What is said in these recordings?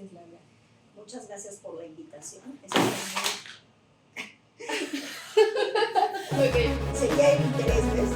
gracias, Laura. Muchas gracias por la invitación. Estoy muy... Seguía el interés, ¿ves?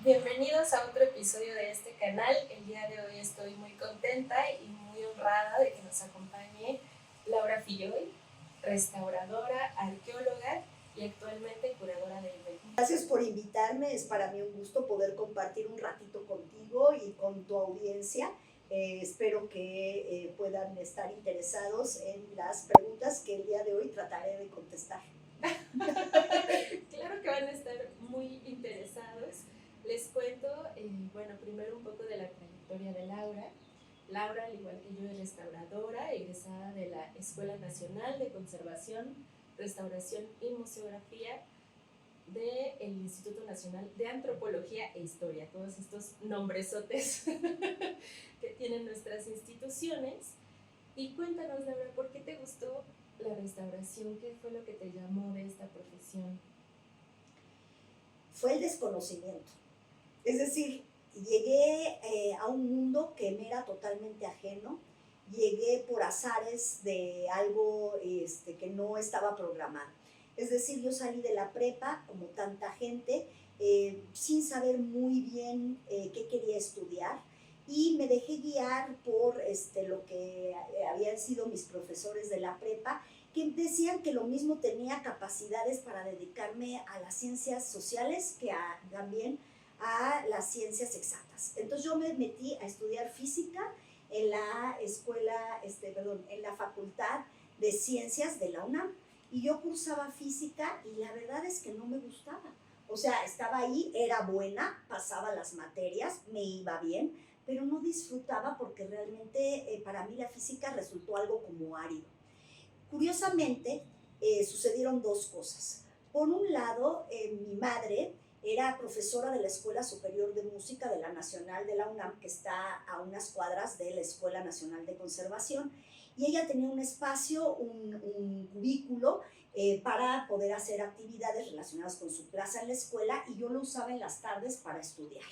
Bienvenidos a otro episodio de este canal. El día de hoy estoy muy contenta y muy honrada de que nos acompañe Laura Filloy, restauradora, arqueóloga y actualmente curadora del Bello. Gracias por invitarme, es para mí un gusto poder compartir un ratito contigo y con tu audiencia. Espero que puedan estar interesados en las preguntas que el día de hoy trataré de contestar. Claro que van a estar muy interesados. Les cuento, primero un poco de la trayectoria de Laura. Laura, al igual que yo, es restauradora, egresada de la Escuela Nacional de Conservación, Restauración y Museografía del Instituto Nacional de Antropología e Historia. Todos estos nombresotes que tienen nuestras instituciones. Y cuéntanos, Laura, ¿por qué te gustó la restauración? ¿Qué fue lo que te llamó de esta profesión? Fue el desconocimiento. Es decir, llegué a un mundo que me era totalmente ajeno. Llegué por azares de algo que no estaba programado. Es decir, yo salí de la prepa, como tanta gente, sin saber muy bien qué quería estudiar, y me dejé guiar por lo que habían sido mis profesores de la prepa, que decían que lo mismo tenía capacidades para dedicarme a las ciencias sociales que también a las ciencias exactas. Entonces yo me metí a estudiar física en la en la Facultad de Ciencias de la UNAM, y yo cursaba física y la verdad es que no me gustaba. O sea, estaba ahí, era buena, pasaba las materias, me iba bien, pero no disfrutaba porque realmente para mí la física resultó algo como árido. Curiosamente, sucedieron dos cosas. Por un lado, mi madre era profesora de la Escuela Superior de Música de la Nacional de la UNAM, que está a unas cuadras de la Escuela Nacional de Conservación, y ella tenía un espacio, un cubículo para poder hacer actividades relacionadas con su clase en la escuela, y yo lo usaba en las tardes para estudiar.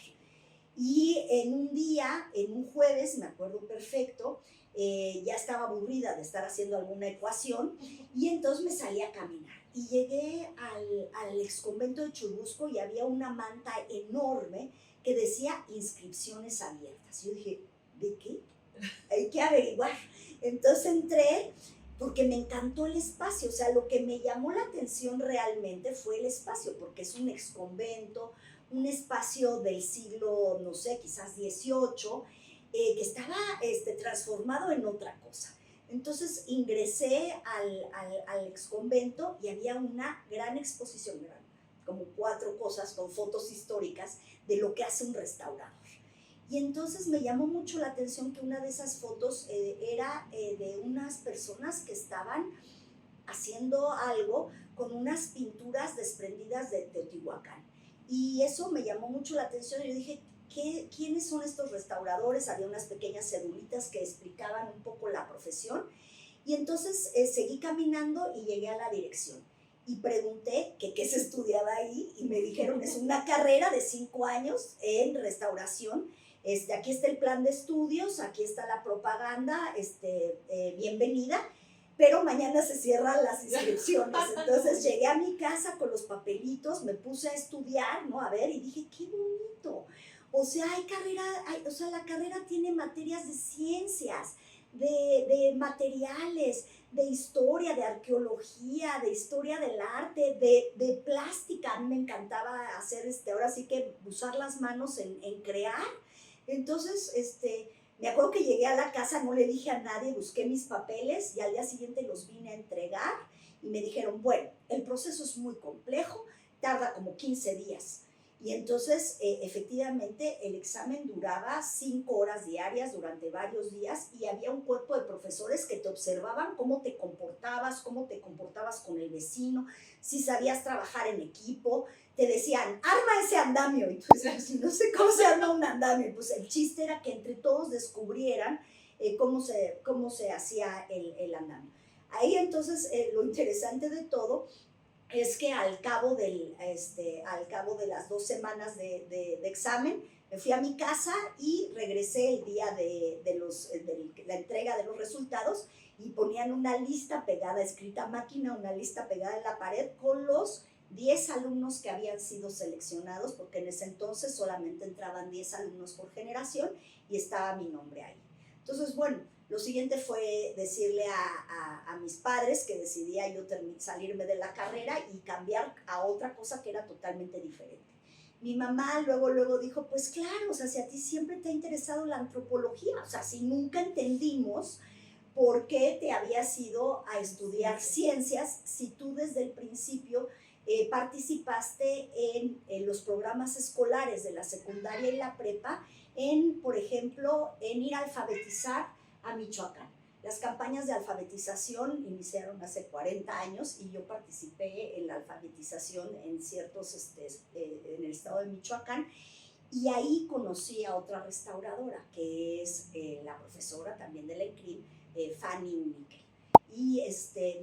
Y en un día, en un jueves, me acuerdo perfecto, ya estaba aburrida de estar haciendo alguna ecuación, y entonces me salí a caminar. Y llegué al exconvento de Churubusco y había una manta enorme que decía inscripciones abiertas. Yo dije, ¿de qué? Hay que averiguar. Entonces entré porque me encantó el espacio. O sea, lo que me llamó la atención realmente fue el espacio, porque es un exconvento, un espacio del siglo, no sé, quizás XVIII, que estaba transformado en otra cosa. Entonces ingresé al exconvento y había una gran exposición, como 4 cosas con fotos históricas de lo que hace un restaurador. Y entonces me llamó mucho la atención que una de esas fotos era de unas personas que estaban haciendo algo con unas pinturas desprendidas de Teotihuacán. Y eso me llamó mucho la atención. Yo dije, ¿quiénes son estos restauradores? Había unas pequeñas cedulitas que explicaban un poco la profesión. Y entonces seguí caminando y llegué a la dirección. Y pregunté qué se estudiaba ahí, y me dijeron, es una carrera de 5 años en restauración. Aquí está el plan de estudios, aquí está la propaganda, bienvenida, pero mañana se cierran las inscripciones. Entonces llegué a mi casa con los papelitos, me puse a estudiar, ¿no? A ver, y dije, qué bonito. O sea, la carrera tiene materias de ciencias, de materiales, de historia, de arqueología, de historia del arte, de plástica. A mí me encantaba hacer, ahora sí que usar las manos en crear. Entonces, me acuerdo que llegué a la casa, no le dije a nadie, busqué mis papeles y al día siguiente los vine a entregar, y me dijeron, bueno, el proceso es muy complejo, tarda como 15 días. Y entonces, efectivamente, el examen duraba 5 horas diarias durante varios días, y había un cuerpo de profesores que te observaban cómo te comportabas con el vecino, si sabías trabajar en equipo. Te decían, arma ese andamio, y tú decías, no sé cómo se arma un andamio. Pues el chiste era que entre todos descubrieran cómo se hacía el andamio. Ahí entonces lo interesante de todo es que al cabo de las 2 semanas de examen, me fui a mi casa y regresé el día de la entrega de los resultados y ponían una lista pegada, escrita a máquina, una lista pegada en la pared con los 10 alumnos que habían sido seleccionados, porque en ese entonces solamente entraban 10 alumnos por generación y estaba mi nombre ahí. Entonces, bueno, lo siguiente fue decirle a mis padres que decidía yo salirme de la carrera y cambiar a otra cosa que era totalmente diferente. Mi mamá luego dijo, pues claro, o sea, si a ti siempre te ha interesado la antropología, o sea, si nunca entendimos por qué te habías ido a estudiar ciencias si tú desde el principio participaste en los programas escolares de la secundaria y la prepa, por ejemplo, en ir a alfabetizar a Michoacán. Las campañas de alfabetización iniciaron hace 40 años y yo participé en la alfabetización en en el estado de Michoacán, y ahí conocí a otra restauradora que es la profesora también de la ECRIM, Fanny Nickel. Y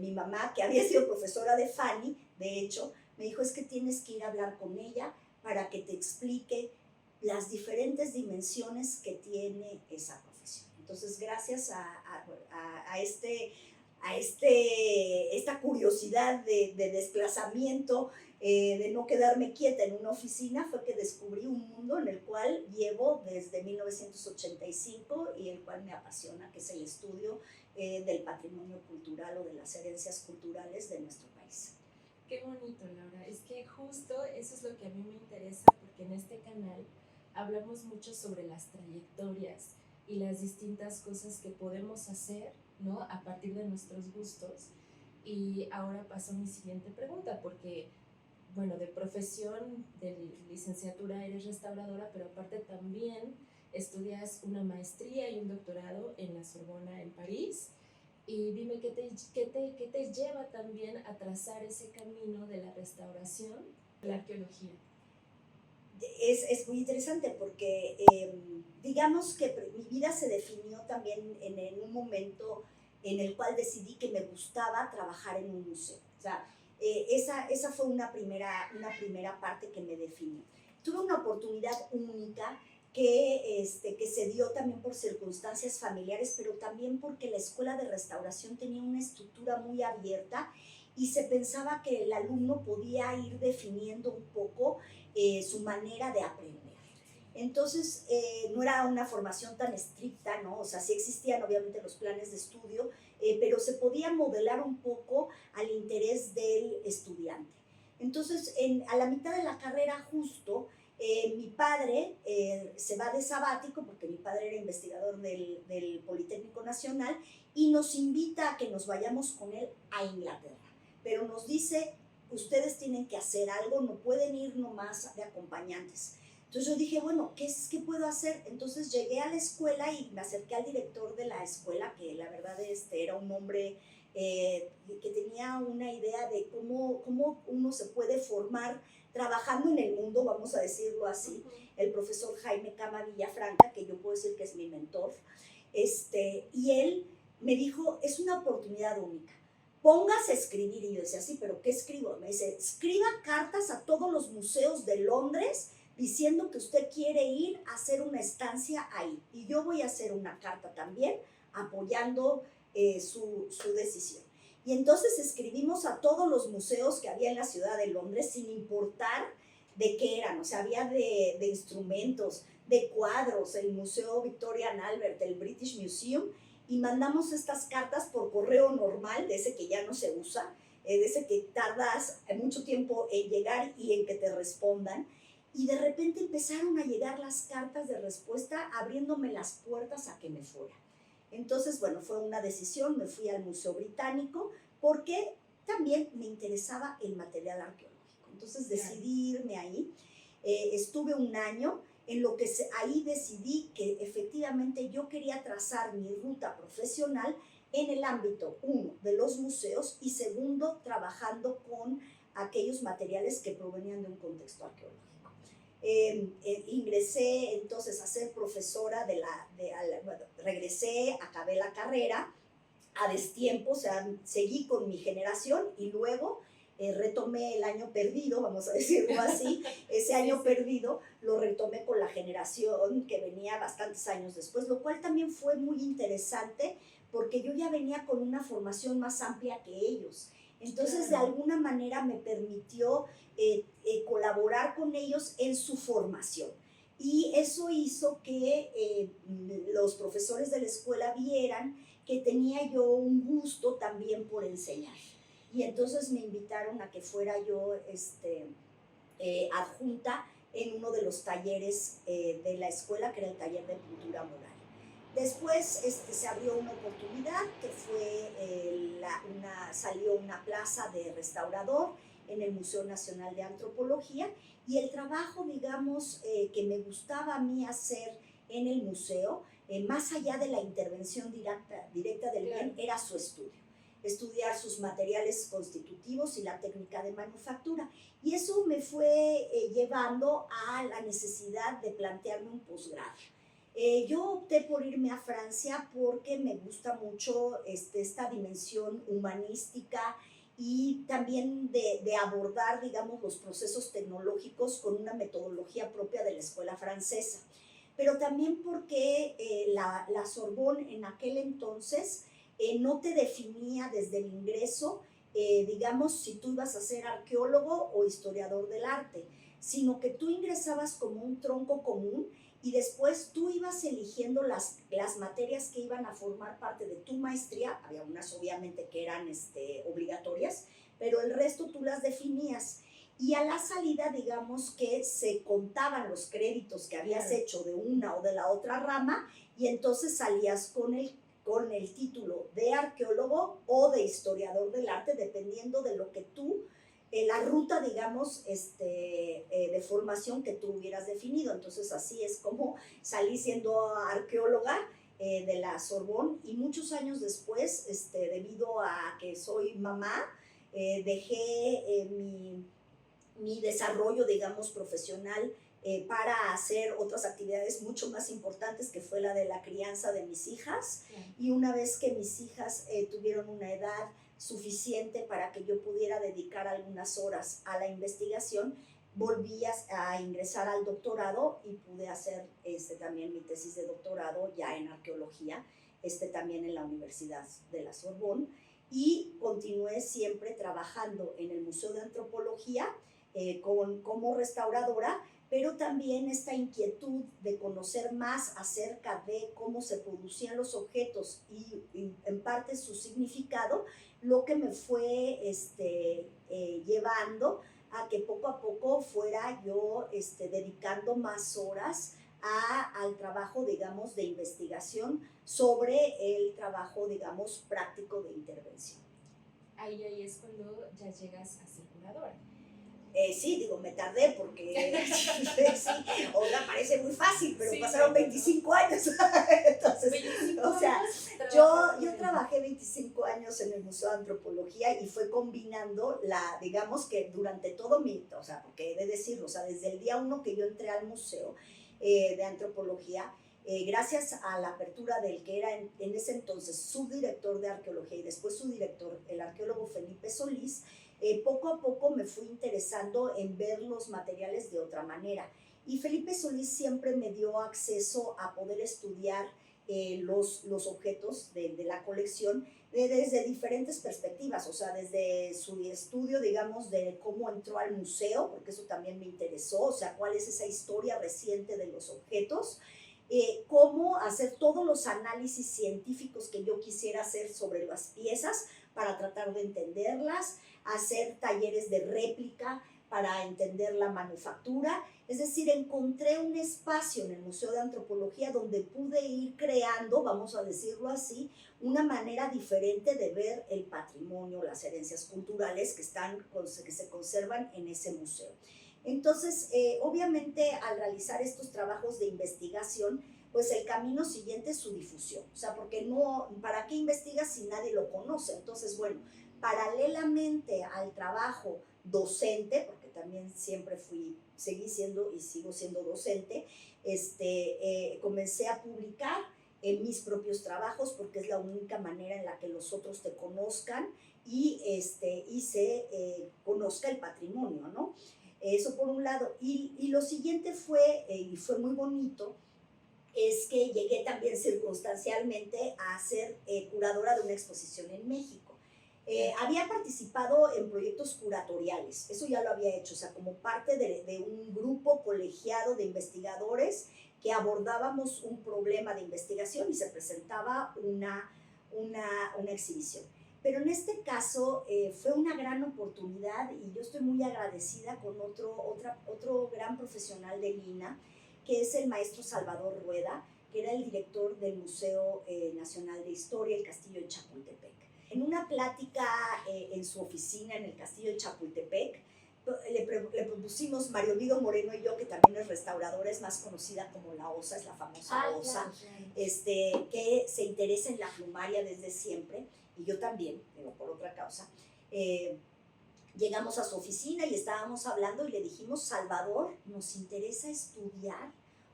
mi mamá, que había sido profesora de Fanny, de hecho, me dijo, es que tienes que ir a hablar con ella para que te explique las diferentes dimensiones que tiene esa profesión. Entonces, gracias a esta curiosidad de desplazamiento, de no quedarme quieta en una oficina, fue que descubrí un mundo en el cual llevo desde 1985 y el cual me apasiona, que es el estudio del patrimonio cultural o de las herencias culturales de nuestro país. Qué bonito, Laura. Es que justo eso es lo que a mí me interesa, porque en este canal hablamos mucho sobre las trayectorias y las distintas cosas que podemos hacer, ¿no?, a partir de nuestros gustos. Y ahora paso a mi siguiente pregunta, porque, bueno, de profesión, de licenciatura eres restauradora, pero aparte también estudias una maestría y un doctorado en la Sorbona en París. Y dime, ¿qué te lleva también a trazar ese camino de la restauración, la arqueología? Es muy interesante porque digamos que mi vida se definió también en un momento en el cual decidí que me gustaba trabajar en un museo. O sea, esa fue una primera parte que me definió. Tuve una oportunidad única que se dio también por circunstancias familiares, pero también porque la escuela de restauración tenía una estructura muy abierta y se pensaba que el alumno podía ir definiendo un poco su manera de aprender. Entonces, no era una formación tan estricta, ¿no? O sea, sí existían obviamente los planes de estudio, pero se podía modelar un poco al interés del estudiante. Entonces, a la mitad de la carrera justo, mi padre se va de sabático, porque mi padre era investigador del Politécnico Nacional, y nos invita a que nos vayamos con él a Inglaterra. Pero nos dice, ustedes tienen que hacer algo, no pueden ir nomás de acompañantes. Entonces yo dije, bueno, ¿qué puedo hacer? Entonces llegué a la escuela y me acerqué al director de la escuela, que la verdad era un hombre que tenía una idea de cómo uno se puede formar trabajando en el mundo, vamos a decirlo así. El profesor Jaime Cama Villafranca, que yo puedo decir que es mi mentor, y él me dijo, es una oportunidad única. Póngase a escribir. Y yo decía, sí, pero ¿qué escribo? Me dice, escriba cartas a todos los museos de Londres diciendo que usted quiere ir a hacer una estancia ahí. Y yo voy a hacer una carta también apoyando su decisión. Y entonces escribimos a todos los museos que había en la ciudad de Londres, sin importar de qué eran. O sea, había de instrumentos, de cuadros, el Museo Victoria and Albert, el British Museum, y mandamos estas cartas por correo normal, de ese que ya no se usa, de ese que tardas mucho tiempo en llegar y en que te respondan. Y de repente empezaron a llegar las cartas de respuesta, abriéndome las puertas a que me fuera. Entonces, bueno, fue una decisión, me fui al Museo Británico, porque también me interesaba el material arqueológico. Entonces decidí irme ahí, estuve un año, en lo que ahí decidí que efectivamente yo quería trazar mi ruta profesional en el ámbito, uno, de los museos, y segundo, trabajando con aquellos materiales que provenían de un contexto arqueológico. Ingresé entonces a ser profesora bueno, regresé, acabé la carrera a destiempo, o sea, seguí con mi generación y luego retomé el año perdido, vamos a decirlo así, ese año perdido lo retomé con la generación que venía bastantes años después, lo cual también fue muy interesante porque yo ya venía con una formación más amplia que ellos. Entonces, claro, de alguna manera me permitió colaborar con ellos en su formación. Y eso hizo que los profesores de la escuela vieran que tenía yo un gusto también por enseñar. Y entonces me invitaron a que fuera yo adjunta en uno de los talleres de la escuela, que era el taller de pintura mural. Después se abrió una oportunidad que fue, salió una plaza de restaurador en el Museo Nacional de Antropología, y el trabajo, digamos, que me gustaba a mí hacer en el museo, más allá de la intervención directa del bien, era su estudio. Estudiar sus materiales constitutivos y la técnica de manufactura. Y eso me fue llevando a la necesidad de plantearme un posgrado. Yo opté por irme a Francia porque me gusta mucho esta dimensión humanística y también de abordar, digamos, los procesos tecnológicos con una metodología propia de la escuela francesa. Pero también porque la Sorbonne en aquel entonces no te definía desde el ingreso, digamos, si tú ibas a ser arqueólogo o historiador del arte, sino que tú ingresabas como un tronco común y después tú ibas eligiendo las materias que iban a formar parte de tu maestría. Había unas obviamente que eran obligatorias, pero el resto tú las definías. Y a la salida, digamos que se contaban los créditos que habías hecho de una o de la otra rama, y entonces salías con el título de arqueólogo o de historiador del arte, dependiendo de lo que tú, la ruta, digamos, de formación que tú hubieras definido. Entonces así es como salí siendo arqueóloga de la Sorbonne, y muchos años después, debido a que soy mamá, dejé mi desarrollo, digamos, profesional para hacer otras actividades mucho más importantes, que fue la de la crianza de mis hijas. Y una vez que mis hijas tuvieron una edad suficiente para que yo pudiera dedicar algunas horas a la investigación, volví a ingresar al doctorado y pude hacer también mi tesis de doctorado ya en arqueología, también en la Universidad de la Sorbonne, y continué siempre trabajando en el Museo de Antropología como restauradora, pero también esta inquietud de conocer más acerca de cómo se producían los objetos y en parte su significado, lo que me fue llevando a que poco a poco fuera yo dedicando más horas al trabajo, digamos, de investigación sobre el trabajo, digamos, práctico de intervención. Ahí es cuando ya llegas a ser curadora. Sí, digo, me tardé porque sí, ahora parece muy fácil, pero sí, pasaron 25 años. Entonces, 25 o sea, yo trabajé 25 años en el Museo de Antropología, y fue combinando digamos que durante todo o sea, porque he de decirlo, o sea, desde el día 1 que yo entré al Museo de Antropología, gracias a la apertura del que era en ese entonces subdirector de arqueología y después su director, el arqueólogo Felipe Solís, poco a poco me fui interesando en ver los materiales de otra manera. Y Felipe Solís siempre me dio acceso a poder estudiar los objetos de la colección desde diferentes perspectivas, o sea, desde su estudio, digamos, de cómo entró al museo, porque eso también me interesó, o sea, cuál es esa historia reciente de los objetos, cómo hacer todos los análisis científicos que yo quisiera hacer sobre las piezas para tratar de entenderlas, hacer talleres de réplica para entender la manufactura. Es decir, encontré un espacio en el Museo de Antropología donde pude ir creando, vamos a decirlo así, una manera diferente de ver el patrimonio, las herencias culturales que se conservan en ese museo. Entonces, obviamente, al realizar estos trabajos de investigación, pues el camino siguiente es su difusión. O sea, porque no, ¿para qué investigas si nadie lo conoce? Entonces, bueno, paralelamente al trabajo docente, porque también siempre seguí siendo y sigo siendo docente, comencé a publicar en mis propios trabajos, porque es la única manera en la que los otros te conozcan y se conozca el patrimonio, ¿no? Eso por un lado. Y lo siguiente fue, y fue muy bonito, es que llegué también circunstancialmente a ser curadora de una exposición en México. Había participado en proyectos curatoriales, eso ya lo había hecho, o sea, como parte de un grupo colegiado de investigadores que abordábamos un problema de investigación y se presentaba una exhibición. Pero en este caso fue una gran oportunidad y yo estoy muy agradecida con otro gran profesional de Lina, que es el maestro Salvador Rueda, que era el director del Museo Nacional de Historia, el Castillo de Chapultepec. En una plática en su oficina en el Castillo de Chapultepec, le propusimos, Mario Vido Moreno y yo, que también es restauradora, es más conocida como la OSA, es la famosa OSA, claro. Que se interesa en la plumaria desde siempre, y yo también, pero por otra causa. Llegamos a su oficina y estábamos hablando y le dijimos, Salvador, nos interesa estudiar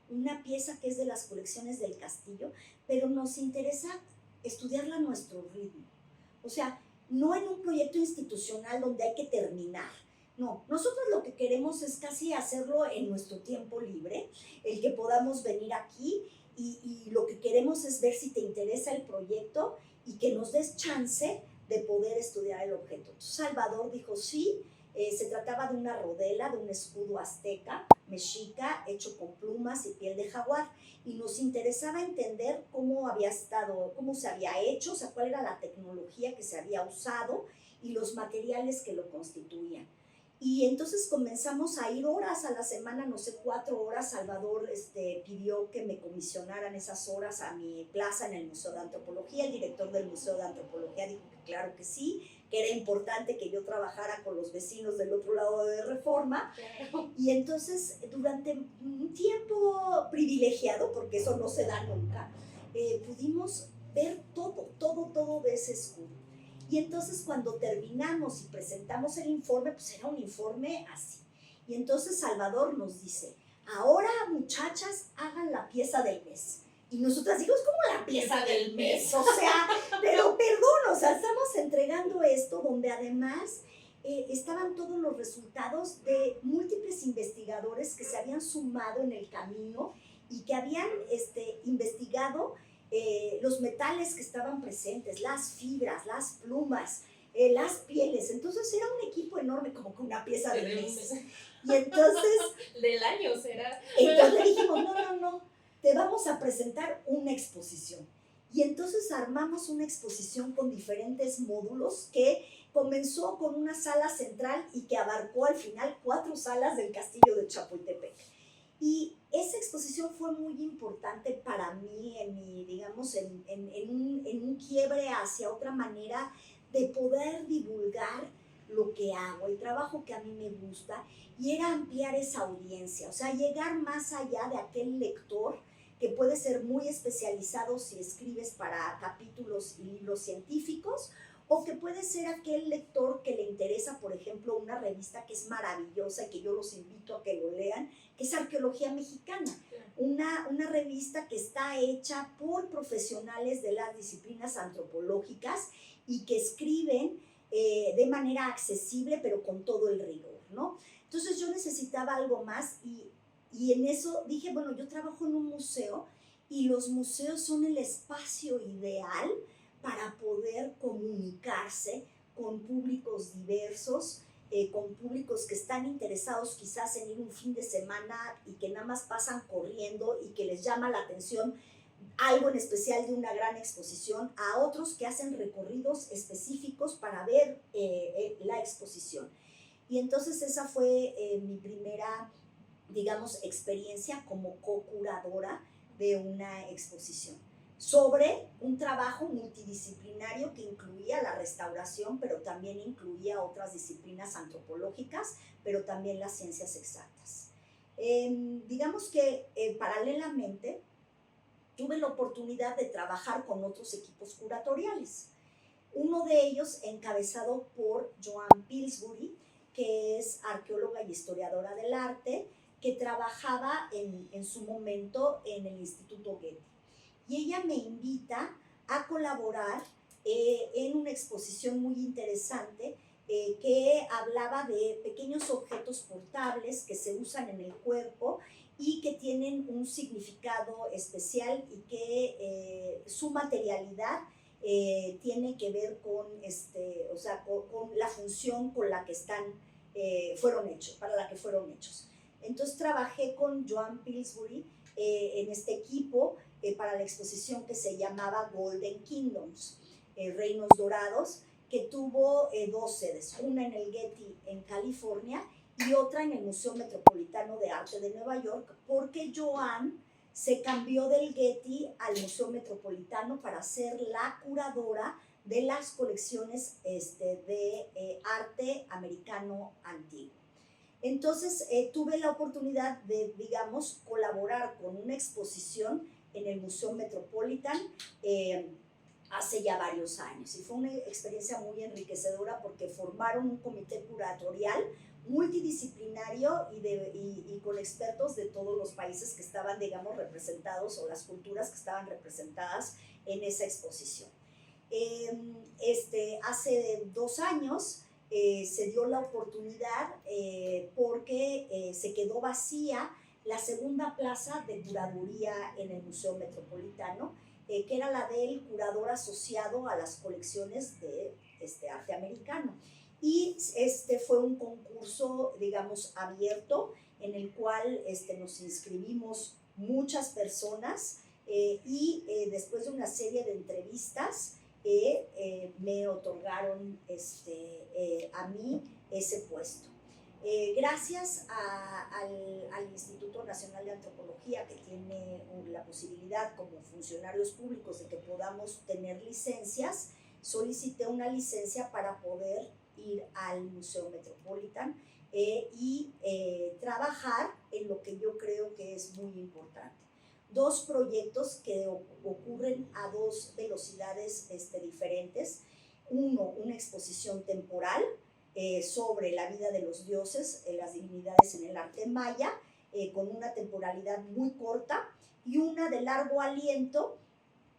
una pieza que es de las colecciones del castillo, pero nos interesa estudiarla a nuestro ritmo. O sea, no en un proyecto institucional donde hay que terminar. No, nosotros lo que queremos es casi hacerlo en nuestro tiempo libre, el que podamos venir aquí y lo que queremos es ver si te interesa el proyecto y que nos des chance de poder estudiar el objeto. Entonces Salvador dijo sí, se trataba de una rodela, de un escudo azteca, mexica, hecho con plumas y piel de jaguar, y nos interesaba entender cómo se había hecho, o sea, cuál era la tecnología que se había usado y los materiales que lo constituían. Y entonces comenzamos a ir horas a la semana, no sé, 4 horas. Salvador pidió que me comisionaran esas horas a mi plaza en el Museo de Antropología. El director del Museo de Antropología dijo que claro que sí, que era importante que yo trabajara con los vecinos del otro lado de Reforma. Claro. Y entonces, durante un tiempo privilegiado, porque eso no se da nunca, pudimos ver todo de ese escudo. Y entonces cuando terminamos y presentamos el informe, pues era un informe así. Y entonces Salvador nos dice, ahora muchachas, hagan la pieza del mes. Y nosotras dijimos, ¿cómo la pieza del mes? O sea, pero perdón, o sea, estamos entregando esto donde además estaban todos los resultados de múltiples investigadores que se habían sumado en el camino y que habían investigado los metales que estaban presentes, las fibras, las plumas, las pieles. Entonces era un equipo enorme, como con una pieza de mes. Y entonces... del año será. Entonces le dijimos, no, te vamos a presentar una exposición. Y entonces armamos una exposición con diferentes módulos que comenzó con una sala central y que abarcó al final 4 salas del Castillo de Chapultepec. Y esa exposición fue muy importante para mí en un quiebre hacia otra manera de poder divulgar lo que hago, el trabajo que a mí me gusta, y era ampliar esa audiencia, o sea, llegar más allá de aquel lector que puede ser muy especializado si escribes para capítulos y libros científicos, o que puede ser aquel lector que le interesa, por ejemplo, una revista que es maravillosa y que yo los invito a que lo lean, que es Arqueología Mexicana, una revista que está hecha por profesionales de las disciplinas antropológicas y que escriben de manera accesible, pero con todo el rigor, ¿no? Entonces yo necesitaba algo más y en eso dije, bueno, yo trabajo en un museo y los museos son el espacio ideal para poder comunicarse con públicos diversos, con públicos que están interesados quizás en ir un fin de semana y que nada más pasan corriendo y que les llama la atención algo en especial de una gran exposición, a otros que hacen recorridos específicos para ver la exposición. Y entonces esa fue mi primera, digamos, experiencia como co-curadora de una exposición, sobre un trabajo multidisciplinario que incluía la restauración, pero también incluía otras disciplinas antropológicas, pero también las ciencias exactas. Digamos que paralelamente tuve la oportunidad de trabajar con otros equipos curatoriales. Uno de ellos encabezado por Joan Pillsbury, que es arqueóloga y historiadora del arte, que trabajaba en su momento en el Instituto Getty. Y ella me invita a colaborar en una exposición muy interesante que hablaba de pequeños objetos portables que se usan en el cuerpo y que tienen un significado especial y que su materialidad tiene que ver con, con la función con la que fueron hechos, para la que fueron hechos. Entonces trabajé con Joan Pillsbury en este equipo para la exposición que se llamaba Golden Kingdoms, Reinos Dorados, que tuvo dos sedes, una en el Getty en California y otra en el Museo Metropolitano de Arte de Nueva York, porque Joan se cambió del Getty al Museo Metropolitano para ser la curadora de las colecciones de arte americano antiguo. Entonces tuve la oportunidad de, digamos, colaborar con una exposición en el Museo Metropolitan hace ya varios años, y fue una experiencia muy enriquecedora porque formaron un comité curatorial multidisciplinario y con expertos de todos los países que estaban, digamos, representados, o las culturas que estaban representadas en esa exposición. Hace 2 años se dio la oportunidad porque se quedó vacía la segunda plaza de curaduría en el Museo Metropolitano, que era la del curador asociado a las colecciones de arte americano. Y fue un concurso, digamos, abierto, en el cual nos inscribimos muchas personas y después de una serie de entrevistas me otorgaron a mí ese puesto. Gracias al Instituto Nacional de Antropología, que tiene la posibilidad como funcionarios públicos de que podamos tener licencias, solicité una licencia para poder ir al Museo Metropolitan y trabajar en lo que yo creo que es muy importante. 2 proyectos que ocurren a 2 velocidades diferentes. Uno, una exposición temporal sobre la vida de los dioses, las divinidades en el arte maya, con una temporalidad muy corta, y una de largo aliento,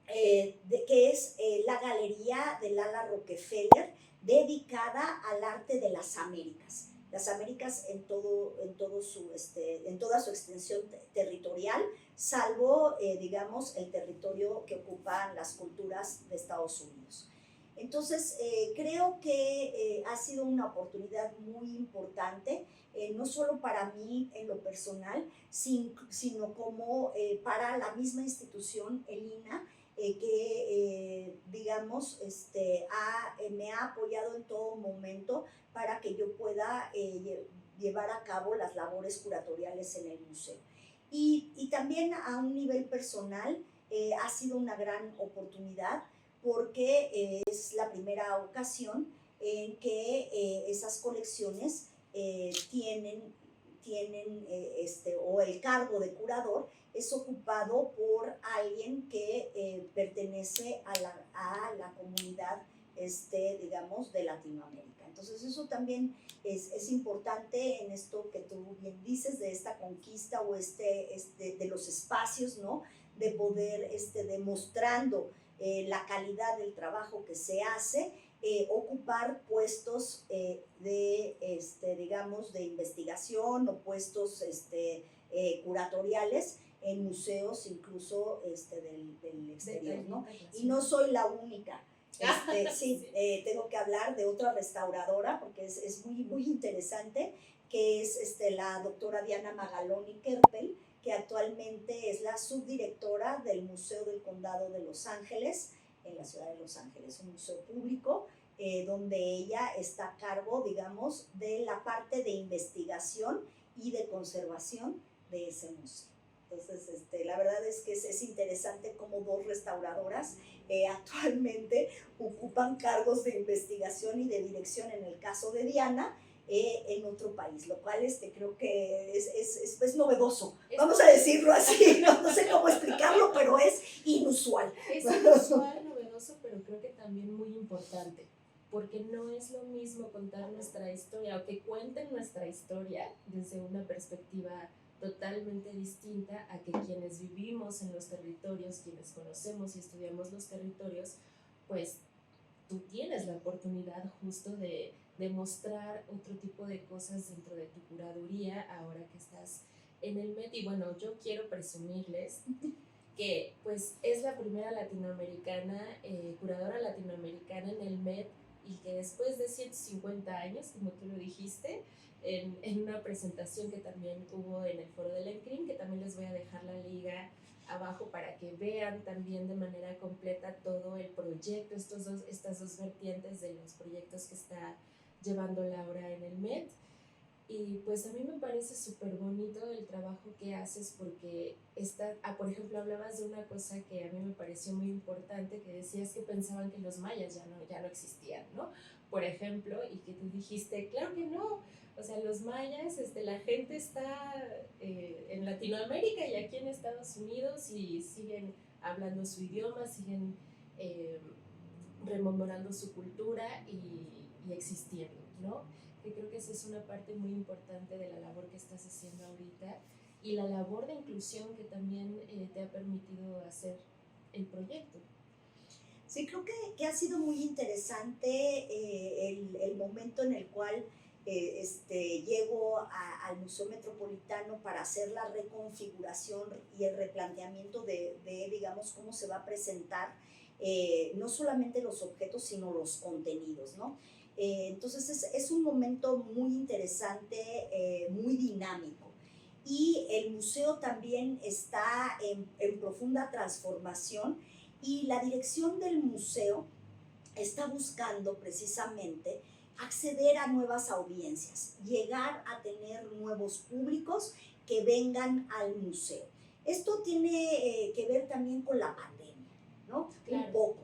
que es la Galería de Lala Rockefeller, dedicada al arte de las Américas. Las Américas en toda su extensión territorial, salvo, digamos, el territorio que ocupan las culturas de Estados Unidos. Entonces, creo que ha sido una oportunidad muy importante, no solo para mí en lo personal, sino como para la misma institución, el INAH, que, digamos, me ha apoyado en todo momento para que yo pueda llevar a cabo las labores curatoriales en el museo. Y también a un nivel personal ha sido una gran oportunidad, porque es la primera ocasión en que esas colecciones tienen o el cargo de curador es ocupado por alguien que pertenece a la comunidad, digamos, de Latinoamérica. Entonces eso también es importante en esto que tú bien dices, de esta conquista o de los espacios, ¿no? De poder, demostrando la calidad del trabajo que se hace, ocupar puestos digamos, de investigación o puestos curatoriales en museos incluso del exterior, ¿no? Y no soy la única. Sí, tengo que hablar de otra restauradora porque es muy, muy interesante, que es la doctora Diana Magaloni Kerpel, que actualmente es la subdirectora del Museo del Condado de Los Ángeles, en la ciudad de Los Ángeles, un museo público, donde ella está a cargo, digamos, de la parte de investigación y de conservación de ese museo. Entonces, la verdad es que es interesante cómo 2 restauradoras actualmente ocupan cargos de investigación y de dirección, en el caso de Diana, en otro país, lo cual creo que es novedoso, vamos a decirlo así, no sé cómo explicarlo, pero es inusual. Es inusual, novedoso, pero creo que también muy importante. porque no es lo mismo contar nuestra historia o que cuenten nuestra historia desde una perspectiva totalmente distinta a que quienes vivimos en los territorios, quienes conocemos y estudiamos los territorios, pues tú tienes la oportunidad justo de mostrar otro tipo de cosas dentro de tu curaduría ahora que estás en el MET. Y bueno, yo quiero presumirles que pues es la primera latinoamericana, curadora latinoamericana en el MET, y que después de 150 años, como tú lo dijiste, en una presentación que también hubo en el foro del ENCRIM, que también les voy a dejar la liga abajo para que vean también de manera completa todo el proyecto, estas dos vertientes de los proyectos que está llevando Laura en el MET. Y pues a mí me parece súper bonito el trabajo que haces porque por ejemplo, hablabas de una cosa que a mí me pareció muy importante, que decías que pensaban que los mayas ya no existían, ¿no? Por ejemplo, y que tú dijiste, claro que no, o sea, los mayas, la gente está en Latinoamérica y aquí en Estados Unidos y siguen hablando su idioma, siguen eh, rememorando su cultura y existiendo, ¿no? Que creo que esa es una parte muy importante de la labor que estás haciendo ahorita y la labor de inclusión que también te ha permitido hacer el proyecto. Sí, creo que ha sido muy interesante el momento en el cual llego al Museo Metropolitano para hacer la reconfiguración y el replanteamiento digamos, cómo se va a presentar no solamente los objetos, sino los contenidos, ¿no? Entonces es un momento muy interesante, muy dinámico. Y el museo también está en profunda transformación y la dirección del museo está buscando precisamente acceder a nuevas audiencias, llegar a tener nuevos públicos que vengan al museo. Esto tiene que ver también con la pandemia, ¿no? Claro. Un poco.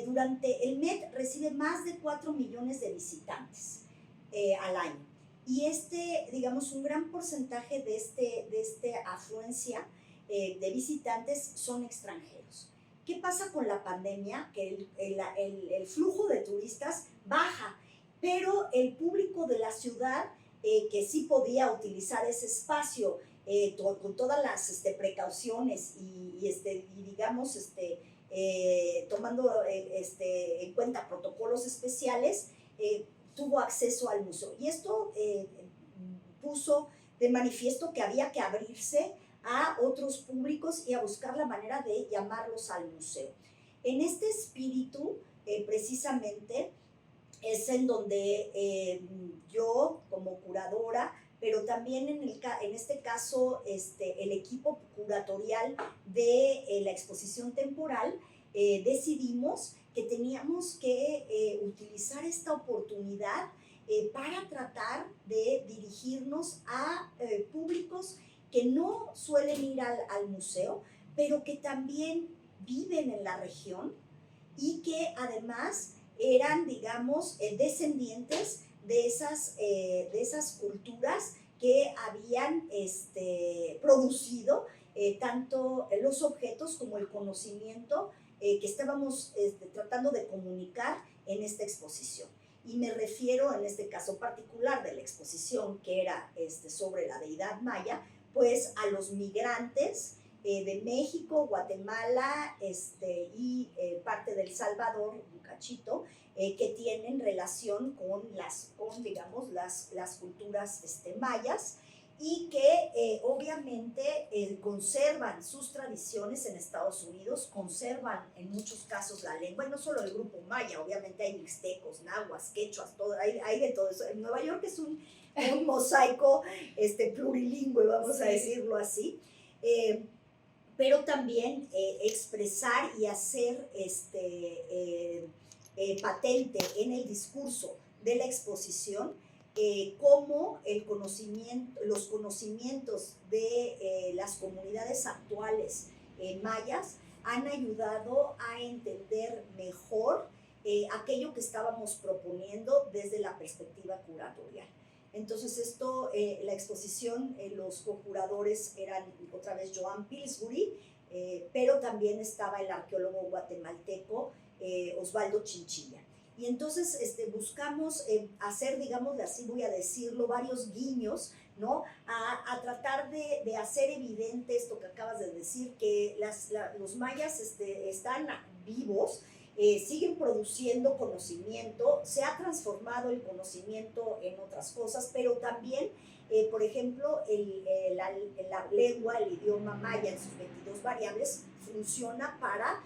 Durante el MET recibe más de 4 millones de visitantes al año. Y digamos, un gran porcentaje de afluencia de visitantes son extranjeros. ¿Qué pasa con la pandemia? Que el flujo de turistas baja, pero el público de la ciudad, que sí podía utilizar ese espacio con todas las precauciones y digamos, tomando en cuenta protocolos especiales, tuvo acceso al museo. Y esto puso de manifiesto que había que abrirse a otros públicos y a buscar la manera de llamarlos al museo. En este espíritu, precisamente, es en donde yo, como curadora, pero también en este caso el equipo curatorial de la exposición temporal, decidimos que teníamos que utilizar esta oportunidad para tratar de dirigirnos a públicos que no suelen ir al museo, pero que también viven en la región y que además eran, digamos, descendientes de esas culturas que habían producido tanto los objetos como el conocimiento que estábamos tratando de comunicar en esta exposición. Y me refiero en este caso particular de la exposición que era sobre la deidad maya, pues a los migrantes de México, Guatemala y parte del Salvador, un cachito, que tienen relación con digamos, las culturas mayas y que obviamente conservan sus tradiciones en Estados Unidos, conservan en muchos casos la lengua, y no solo el grupo maya, obviamente hay mixtecos, nahuas, quechuas, hay de todo eso. En Nueva York es un mosaico plurilingüe, vamos a decirlo así. Pero también expresar y hacer patente en el discurso de la exposición cómo los conocimientos de las comunidades actuales mayas han ayudado a entender mejor aquello que estábamos proponiendo desde la perspectiva curatorial. Entonces la exposición, los co-curadores eran otra vez Joan Pillsbury, pero también estaba el arqueólogo guatemalteco Osvaldo Chinchilla. Y entonces buscamos hacer, digamos, así voy a decirlo, varios guiños, ¿no? A tratar de hacer evidente esto que acabas de decir, que los mayas están vivos, siguen produciendo conocimiento, se ha transformado el conocimiento en otras cosas, pero también, por ejemplo, la lengua, el idioma maya en sus 22 variables funciona para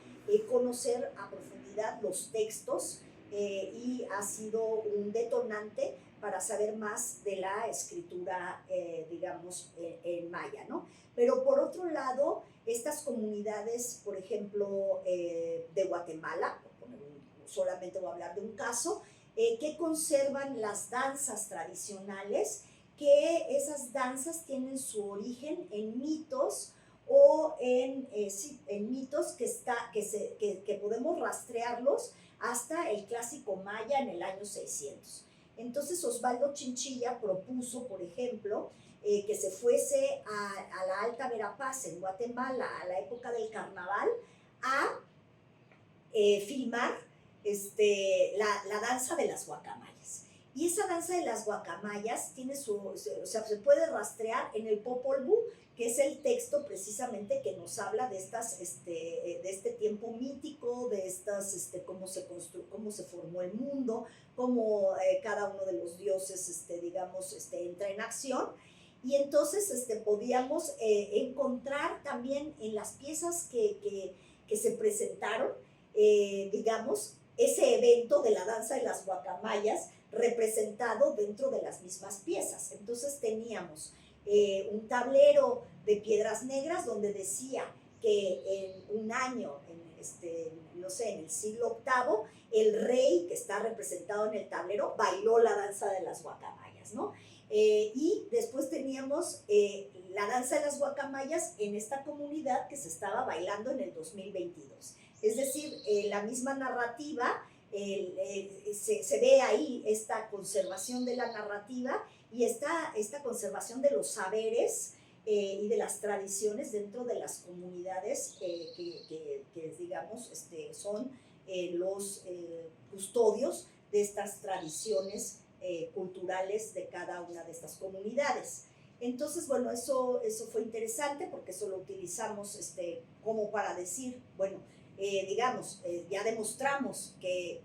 conocer a profundidad los textos, y ha sido un detonante para saber más de la escritura, digamos, en maya, ¿no? Pero por otro lado, estas comunidades, por ejemplo, de Guatemala, solamente voy a hablar de un caso, que conservan las danzas tradicionales, que esas danzas tienen su origen en mitos o en mitos que podemos rastrearlos hasta el clásico maya en el año 600. Entonces Osvaldo Chinchilla propuso, por ejemplo, que se fuese a la Alta Verapaz en Guatemala a la época del carnaval a filmar la danza de las guacamayas. Y esa danza de las guacamayas tiene se puede rastrear en el Popol Vuh, que es el texto precisamente que nos habla de este tiempo mítico, de cómo se formó el mundo, cómo cada uno de los dioses, digamos, entra en acción. Y entonces podíamos encontrar también en las piezas que se presentaron, digamos, ese evento de la danza de las guacamayas representado dentro de las mismas piezas. Entonces teníamos un tablero de piedras negras donde decía que en un año, no sé, en el siglo VIII, el rey que está representado en el tablero bailó la danza de las guacamayas, ¿no? Y después teníamos la danza de las guacamayas en esta comunidad que se estaba bailando en el 2022. Es decir, la misma narrativa, se ve ahí esta conservación de la narrativa y esta conservación de los saberes y de las tradiciones dentro de las comunidades que digamos, son los custodios de estas tradiciones culturales de cada una de estas comunidades. Entonces, bueno, eso fue interesante porque eso lo utilizamos como para decir, bueno, digamos, ya demostramos que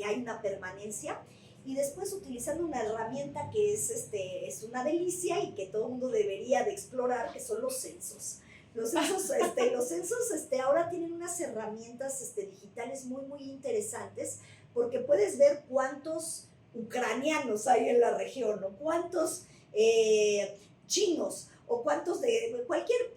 hay una permanencia, y después utilizando una herramienta que es una delicia y que todo el mundo debería de explorar, que son los censos. Los censos, ahora tienen unas herramientas digitales muy, muy interesantes, porque puedes ver cuántos ucranianos hay en la región, o cuántos chinos, o cuántos de cualquier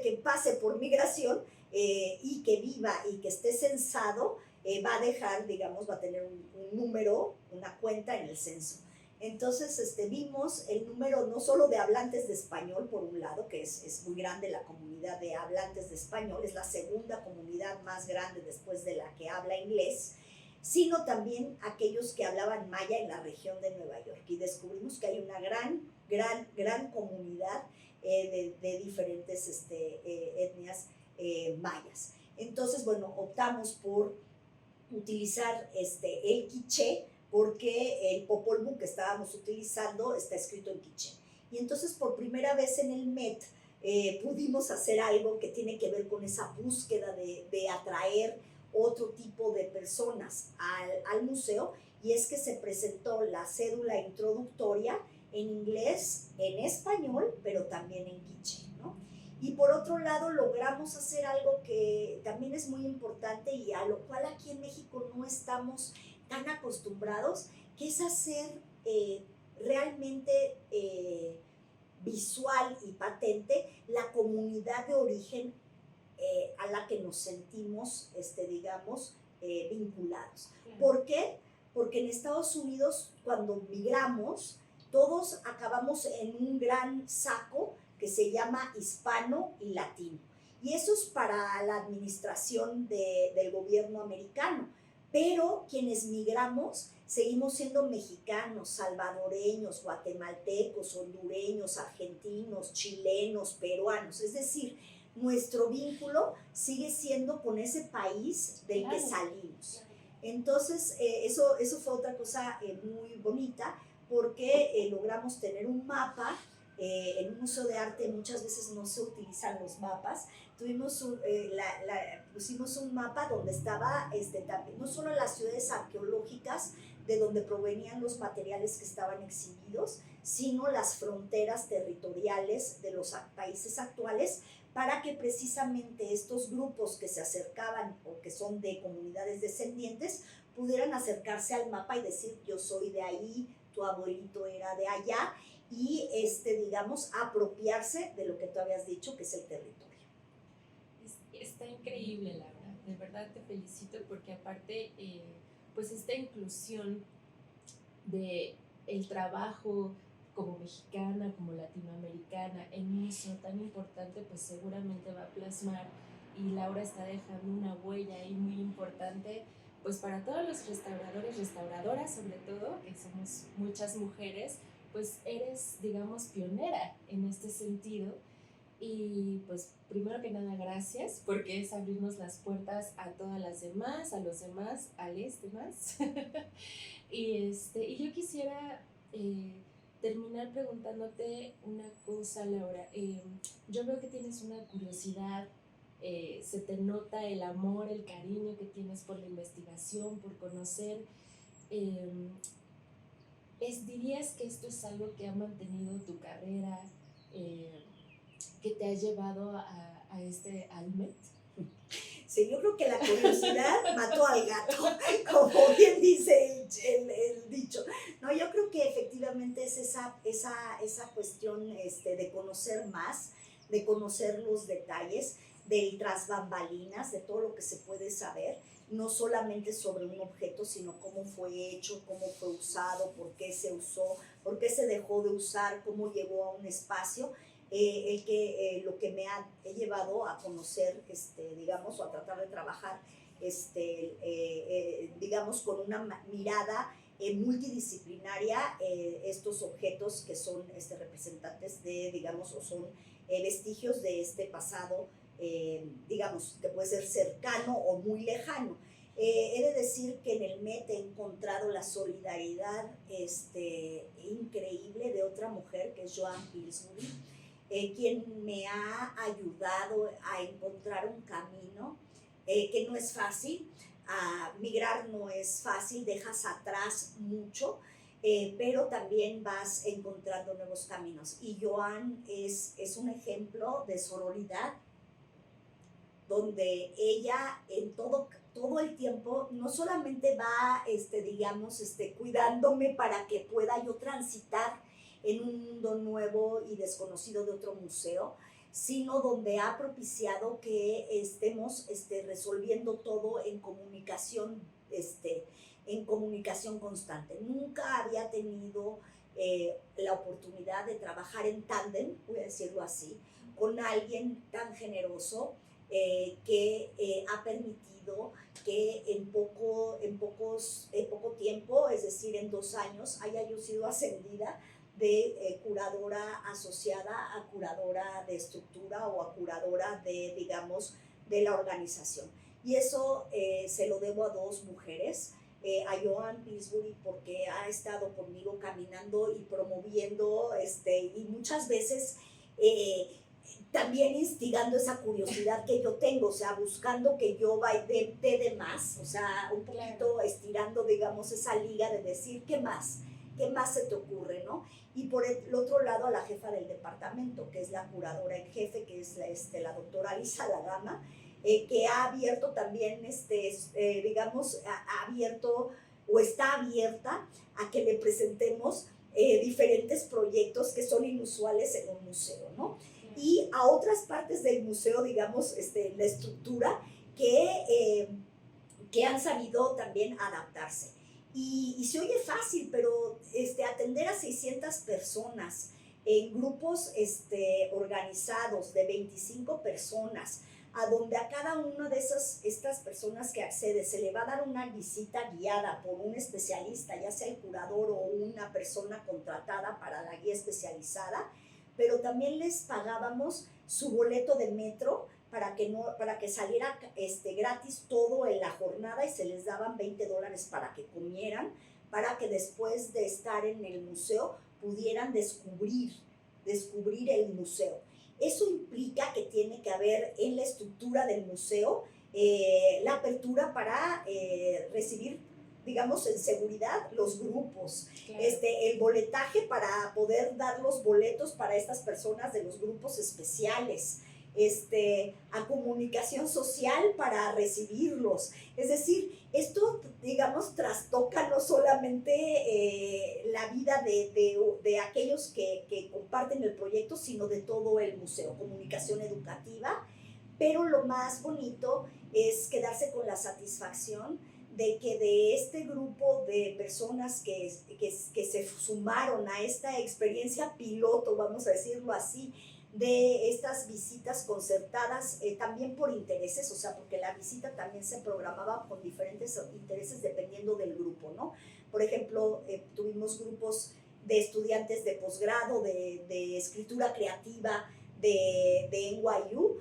que pase por migración y que viva y que esté censado, va a dejar, digamos, va a tener un número, una cuenta en el censo. Entonces vimos el número no solo de hablantes de español, por un lado, que es muy grande la comunidad de hablantes de español, es la segunda comunidad más grande después de la que habla inglés, sino también aquellos que hablaban maya en la región de Nueva York. Y descubrimos que hay una gran comunidad de diferentes etnias mayas. Entonces, bueno, optamos por utilizar el quiché, porque el Popol Vuh que estábamos utilizando está escrito en quiché. Y entonces por primera vez en el Met pudimos hacer algo que tiene que ver con esa búsqueda de atraer otro tipo de personas al museo, y es que se presentó la cédula introductoria en inglés, en español, pero también en quiché, ¿no? Y por otro lado logramos hacer algo que también es muy importante y a lo cual aquí en México no estamos tan acostumbrados, que es hacer realmente visual y patente la comunidad de origen a la que nos sentimos, digamos, vinculados. Claro. ¿Por qué? Porque en Estados Unidos, cuando migramos, todos acabamos en un gran saco que se llama hispano y latino. Y eso es para la administración del gobierno americano. Pero quienes migramos seguimos siendo mexicanos, salvadoreños, guatemaltecos, hondureños, argentinos, chilenos, peruanos. Es decir, nuestro vínculo sigue siendo con ese país del que salimos. Entonces, eso fue otra cosa muy bonita, porque logramos tener un mapa. En un museo de arte muchas veces no se utilizan los mapas. Pusimos un mapa donde estaba también, no solo las ciudades arqueológicas de donde provenían los materiales que estaban exhibidos, sino las fronteras territoriales de los países actuales, para que precisamente estos grupos que se acercaban o que son de comunidades descendientes pudieran acercarse al mapa y decir: yo soy de ahí, tu abuelito era de allá, y digamos, apropiarse de lo que tú habías dicho, que es el territorio. Está increíble, Laura. De verdad te felicito porque aparte, pues esta inclusión de el trabajo como mexicana, como latinoamericana, en un museo tan importante, pues seguramente va a plasmar, y Laura está dejando una huella ahí muy importante, pues para todos los restauradores, restauradoras sobre todo, que somos muchas mujeres, pues eres, digamos, pionera en este sentido. Y pues primero que nada, gracias, porque es abrirnos las puertas a todas las demás, a los demás, a los demás. Y yo quisiera terminar preguntándote una cosa, Laura. Yo veo que tienes una curiosidad, se te nota el amor, el cariño que tienes por la investigación, por conocer. Eh, ¿Dirías que esto es algo que ha mantenido tu carrera, que te ha llevado a este Almet? Sí, yo creo que la curiosidad mató al gato, como bien dice el dicho. No, yo creo que efectivamente es esa cuestión de conocer más, de conocer los detalles, del tras bambalinas, de todo lo que se puede saber, no solamente sobre un objeto, sino cómo fue hecho, cómo fue usado, por qué se usó, por qué se dejó de usar, cómo llegó a un espacio. Lo que me ha llevado a conocer, digamos, o a tratar de trabajar, digamos, con una mirada multidisciplinaria, estos objetos que son representantes de, digamos, o son vestigios de este pasado, digamos, que puede ser cercano o muy lejano. He de decir que en el MET he encontrado la solidaridad increíble de otra mujer, que es Joan Pillsbury, quien me ha ayudado a encontrar un camino que no es fácil. Migrar no es fácil, dejas atrás mucho, pero también vas encontrando nuevos caminos. Y Joan es un ejemplo de sororidad, donde ella en todo el tiempo no solamente va, digamos, cuidándome para que pueda yo transitar en un mundo nuevo y desconocido de otro museo, sino donde ha propiciado que estemos resolviendo todo en comunicación constante. Nunca había tenido la oportunidad de trabajar en tándem, voy a decirlo así, con alguien tan generoso, que ha permitido que en poco tiempo, es decir, en 2 años, haya yo sido ascendida de curadora asociada a curadora de estructura o a curadora de, digamos, de la organización. Y eso se lo debo a 2 mujeres, a Joan Pillsbury, porque ha estado conmigo caminando y promoviendo, y muchas veces también instigando esa curiosidad que yo tengo, o sea, buscando que yo de más, o sea, un poquito estirando, digamos, esa liga de decir, ¿qué más se te ocurre, no? Y por el otro lado, a la jefa del departamento, que es la curadora en jefe, que es la doctora Alisa Lagama, que ha abierto también, digamos, ha abierto o está abierta a que le presentemos diferentes proyectos que son inusuales en un museo, ¿no? Y a otras partes del museo, digamos, la estructura que han sabido también adaptarse. Y se oye fácil, pero atender a 600 personas en grupos organizados de 25 personas, a donde a cada una de estas personas que accede se le va a dar una visita guiada por un especialista, ya sea el curador o una persona contratada para la guía especializada, pero también les pagábamos su boleto de metro para que saliera gratis todo en la jornada y se les daban $20 para que comieran, para que después de estar en el museo pudieran descubrir el museo. Eso implica que tiene que haber en la estructura del museo la apertura para recibir, digamos, en seguridad los grupos, claro. El boletaje para poder dar los boletos para estas personas de los grupos especiales, a comunicación social para recibirlos. Es decir, esto, digamos, trastoca no solamente la vida de aquellos que comparten el proyecto, sino de todo el museo, comunicación educativa, pero lo más bonito es quedarse con la satisfacción de que de este grupo de personas que se sumaron a esta experiencia piloto, vamos a decirlo así, de estas visitas concertadas, también por intereses, o sea, porque la visita también se programaba con diferentes intereses dependiendo del grupo, ¿no? Por ejemplo, tuvimos grupos de estudiantes de posgrado, de escritura creativa de NYU,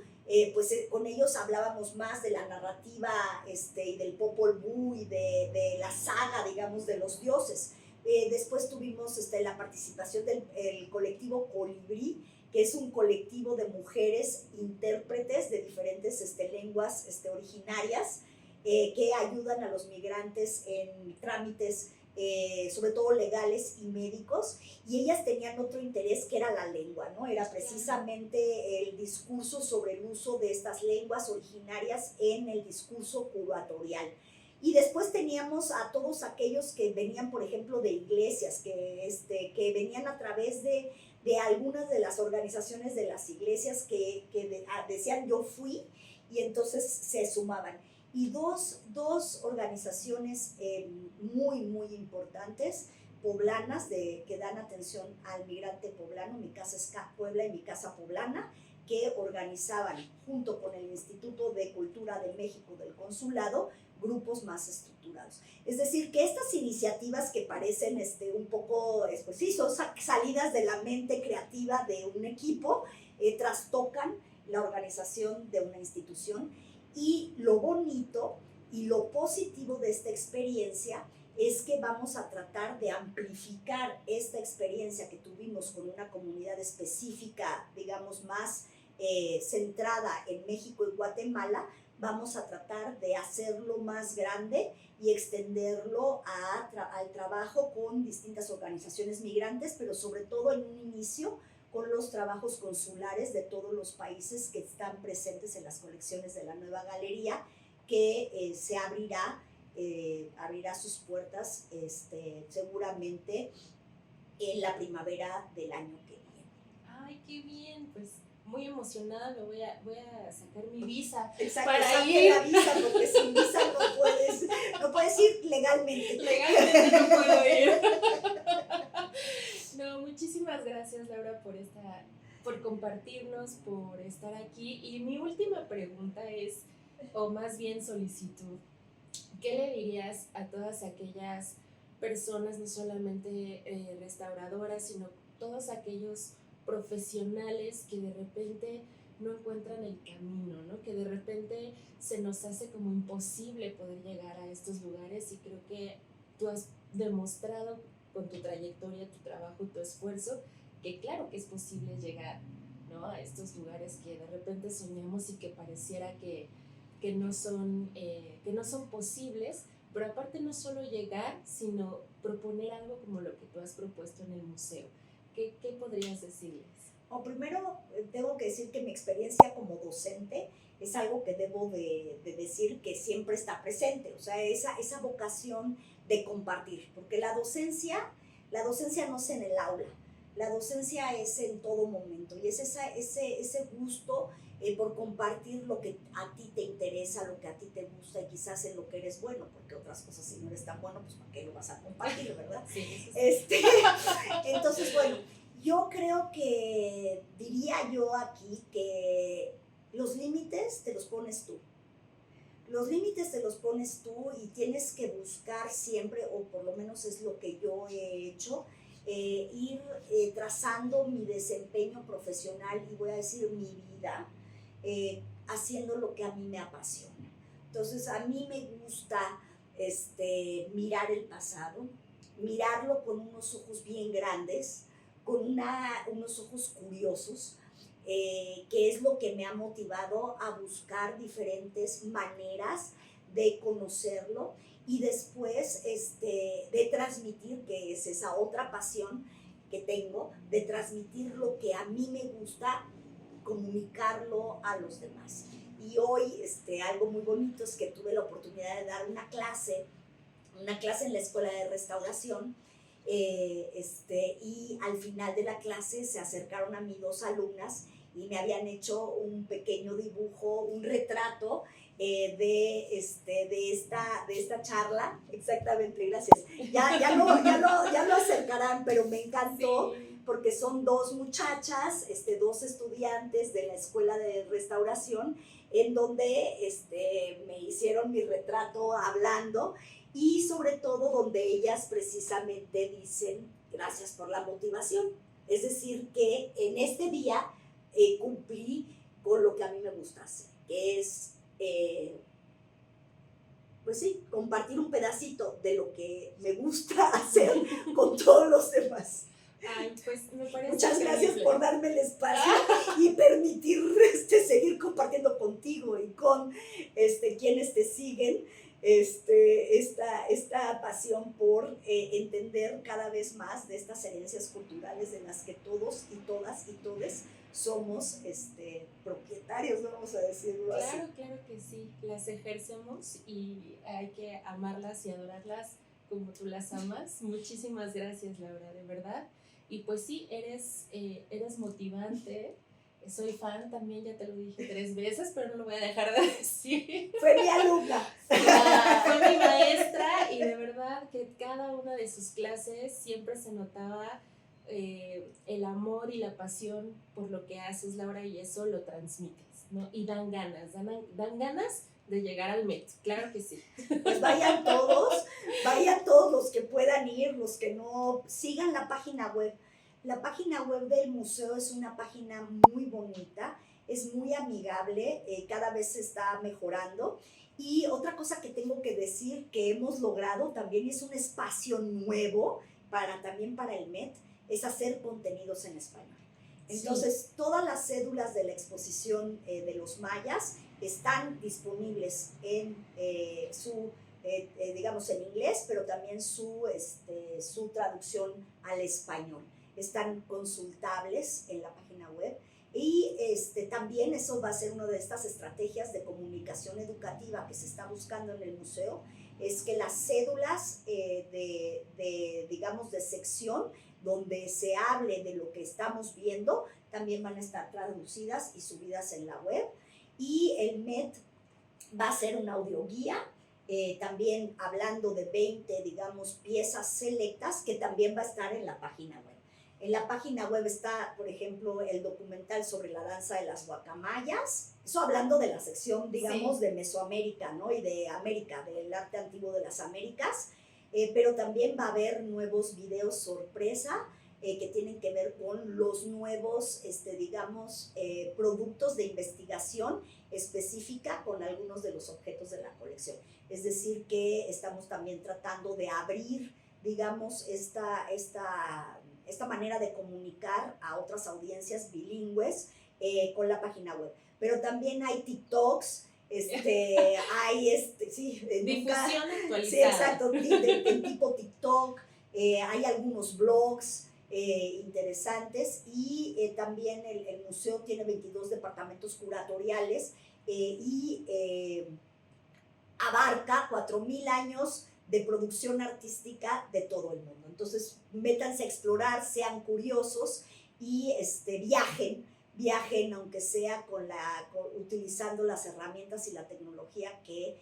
pues con ellos hablábamos más de la narrativa y del Popol Vuh y de la saga, digamos, de los dioses. Después tuvimos la participación del colectivo Colibrí, que es un colectivo de mujeres intérpretes de diferentes lenguas originarias que ayudan a los migrantes en trámites, sobre todo legales y médicos, y ellas tenían otro interés que era la lengua, ¿no? Era precisamente el discurso sobre el uso de estas lenguas originarias en el discurso curatorial. Y después teníamos a todos aquellos que venían, por ejemplo, de iglesias, que venían a través de algunas de las organizaciones de las iglesias que decían yo fui, y entonces se sumaban. Y dos organizaciones muy, muy importantes, poblanas, que dan atención al migrante poblano, Mi Casa es Puebla y Mi Casa Poblana, que organizaban junto con el Instituto de Cultura de México del Consulado grupos más estructurados. Es decir, que estas iniciativas que parecen un poco, pues sí, son salidas de la mente creativa de un equipo, trastocan la organización de una institución, y lo bonito y lo positivo de esta experiencia es que vamos a tratar de amplificar esta experiencia que tuvimos con una comunidad específica, digamos, más centrada en México y Guatemala. Vamos a tratar de hacerlo más grande y extenderlo al trabajo con distintas organizaciones migrantes, pero sobre todo en un inicio con los trabajos consulares de todos los países que están presentes en las colecciones de la nueva galería, que se abrirá sus puertas seguramente en la primavera del año que viene. ¡Ay, qué bien! Pues muy emocionada, me voy a sacar mi visa. Exacto, para ir. La visa, porque sin visa no puedes ir legalmente. Legalmente no puedo ir. No, muchísimas gracias, Laura, por compartirnos, por estar aquí. Y mi última pregunta es, o más bien solicitud, ¿qué le dirías a todas aquellas personas, no solamente restauradoras, sino todos aquellos profesionales que de repente no encuentran el camino, ¿no? Que de repente se nos hace como imposible poder llegar a estos lugares? Y creo que tú has demostrado con tu trayectoria, tu trabajo, tu esfuerzo, que claro que es posible llegar, ¿no?, a estos lugares que de repente soñamos y que pareciera que no son posibles, pero aparte no solo llegar, sino proponer algo como lo que tú has propuesto en el museo. ¿Qué podrías decirles? Primero, tengo que decir que mi experiencia como docente es algo que debo de decir que siempre está presente, o sea, esa vocación de compartir, porque la docencia no es en el aula, la docencia es en todo momento, y es ese gusto por compartir lo que a ti te interesa, lo que a ti te gusta, y quizás en lo que eres bueno, porque otras cosas, si no eres tan bueno, pues ¿para qué lo vas a compartir, verdad? Sí, eso sí. Entonces, bueno, yo creo que diría yo aquí que los límites te los pones tú. Los límites te los pones tú, y tienes que buscar siempre, o por lo menos es lo que yo he hecho, ir trazando mi desempeño profesional, y voy a decir mi vida, haciendo lo que a mí me apasiona. Entonces, a mí me gusta mirar el pasado, mirarlo con unos ojos bien grandes, con unos ojos curiosos, que es lo que me ha motivado a buscar diferentes maneras de conocerlo y después de transmitir, que es esa otra pasión que tengo, de transmitir lo que a mí me gusta, comunicarlo a los demás. Y hoy algo muy bonito es que tuve la oportunidad de dar una clase en la escuela de restauración, y al final de la clase se acercaron a mí 2 alumnas y me habían hecho un pequeño dibujo, un retrato de esta charla. Exactamente, gracias. Ya lo acercarán, pero me encantó. Sí. Porque son 2 muchachas, 2 estudiantes de la escuela de restauración, en donde me hicieron mi retrato hablando, y sobre todo donde ellas precisamente dicen gracias por la motivación. Es decir, que en este día cumplí con lo que a mí me gusta hacer, que es, pues sí, compartir un pedacito de lo que me gusta hacer con todos los demás. Ay, pues me parece Muchas gracias por darme el espacio y permitir seguir compartiendo contigo y con quienes te siguen esta pasión por entender cada vez más de estas herencias culturales de las que todos y todas y todes somos propietarios, vamos a decirlo así. Claro que sí, las ejercemos y hay que amarlas y adorarlas como tú las amas. Muchísimas gracias, Laura, de verdad. Y pues sí, eres motivante. Soy fan también, ya te lo dije 3 veces, pero no lo voy a dejar de decir. Fue mi alumna. Fue mi maestra, y de verdad que cada una de sus clases siempre se notaba el amor y la pasión por lo que haces, Laura, y eso lo transmites, ¿no? Y dan ganas de llegar al Met, claro que sí. Pues vayan todos los que puedan ir, los que no, sigan la página web. La página web del museo es una página muy bonita, es muy amigable, cada vez se está mejorando. Y otra cosa que tengo que decir que hemos logrado también, es un espacio nuevo también para el Met, es hacer contenidos en español. Entonces, sí, todas las cédulas de la exposición de los mayas están disponibles en digamos en inglés, pero también su traducción al español. Están consultables en la página web, y también eso va a ser una de estas estrategias de comunicación educativa que se está buscando en el museo, es que las cédulas digamos de sección donde se hable de lo que estamos viendo también van a estar traducidas y subidas en la web. Y el Met va a ser una audioguía, también hablando de 20, digamos, piezas selectas, que también va a estar en la página web. En la página web está, por ejemplo, el documental sobre la danza de las guacamayas, eso hablando de la sección, digamos, sí, de Mesoamérica, ¿no? Y de América, del arte antiguo de las Américas, pero también va a haber nuevos videos sorpresa, que tienen que ver con los nuevos, digamos, productos de investigación específica con algunos de los objetos de la colección. Es decir, que estamos también tratando de abrir, digamos, esta manera de comunicar a otras audiencias bilingües con la página web. Pero también hay TikToks, hay difusión actualizada. Sí, exacto, de tipo TikTok, hay algunos blogs interesantes, y también el museo tiene 22 departamentos curatoriales, y abarca 4,000 años de producción artística de todo el mundo. Entonces, métanse a explorar, sean curiosos y viajen aunque sea utilizando las herramientas y la tecnología que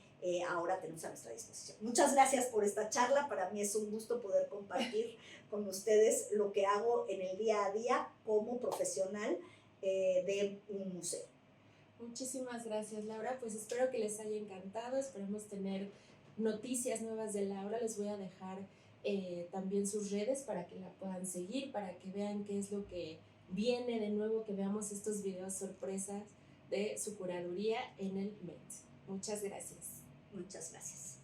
ahora tenemos a nuestra disposición. Muchas gracias por esta charla. Para mí es un gusto poder compartir con ustedes lo que hago en el día a día como profesional de un museo. Muchísimas gracias, Laura. Pues espero que les haya encantado. Esperemos tener noticias nuevas de Laura. Les voy a dejar también sus redes para que la puedan seguir, para que vean qué es lo que viene de nuevo, que veamos estos videos sorpresas de su curaduría en el MET. Muchas gracias. Muchas gracias.